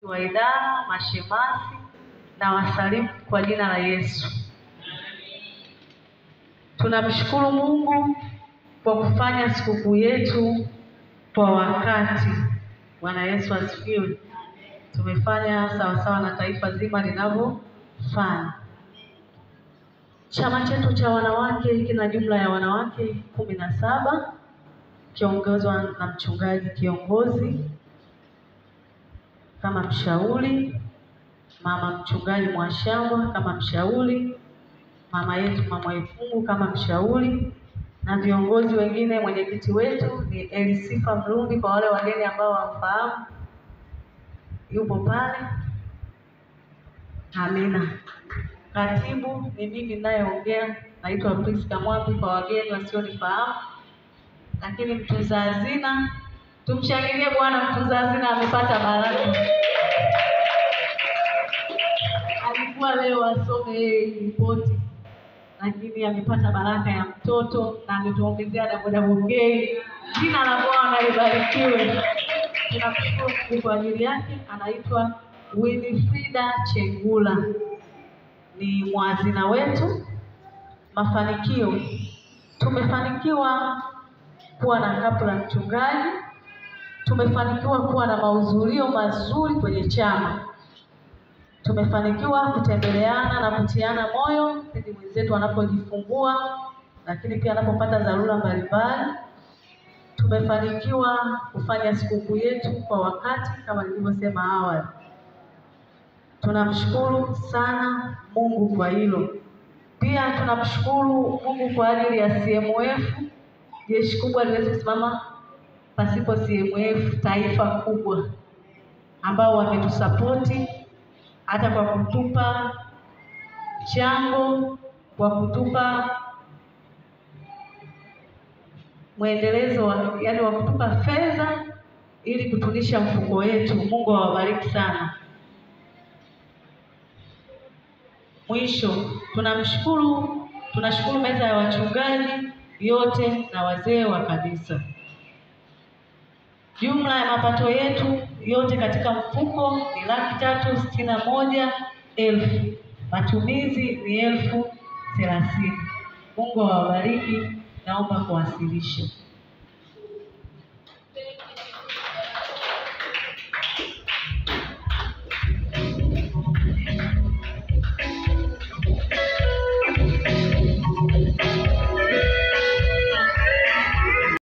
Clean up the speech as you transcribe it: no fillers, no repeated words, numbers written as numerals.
wa idara, mashemasi na wasalimu kwa jina la Yesu. Tunamshukuru Mungu kwa kufanya sikukuu yetu kwa wakati. Bwana Yesu asifiwe. Tumefanya sawasawa na taifa zima linavyofanya. Chama chetu cha wanawake kina jumla ya wanawake 17 kiongozwa na mchungaji kiongozi kama mshauri, mama mchungaji Mwashamba kama mshauri, mama yetu mama Ifungu kama mshauri, na viongozi wengine. Mwenyekiti wetu ni Elisifa Mrundi, kwa wale wageni ambao wamfahamu yupo pale. Amina. Katibu ni mimi ninayeongea, naitwa Priska Mwambi kwa wageni wasionifahamu. Lakini mtunza hazina, tumshangilie Bwana. Mtunza hazina amepata baraka. Alikuwa leo asome ripoti, lakini amepata baraka ya mtoto na ametuongezea dabodabongei. Jina la Bwana libarikiwe. Tunamshukuru Mungu kwa ajili yake. Anaitwa Winifrida Chengula, ni mwazina wetu. Mafanikio, tumefanikiwa kuwa na kapu la mchungaji, tumefanikiwa kuwa na mahudhurio mazuri kwenye chama, tumefanikiwa kutembeleana na kutiana moyo pindi mwenzetu anapojifungua, lakini pia anapopata dharura mbalimbali. Tumefanikiwa kufanya sikukuu yetu kwa wakati kama nilivyosema awali. Tunamshukuru sana Mungu kwa hilo. Pia tunamshukuru Mungu kwa ajili ya CMF. Jeshi kubwa liweze kusimama pasipo CMF, taifa kubwa ambao wametusapoti hata kwa kutupa mchango, kwa kutupa mwendelezo, yaani wa kutupa fedha ili kutunisha mfuko wetu. Mungu awabariki sana. Mwisho, tunashukuru meza ya wachungaji yote na wazee wa kanisa. Jumla ya mapato yetu yote katika mfuko ni 361,000. Matumizi ni 30,000. Mungu awabariki. Naomba kuwasilisha.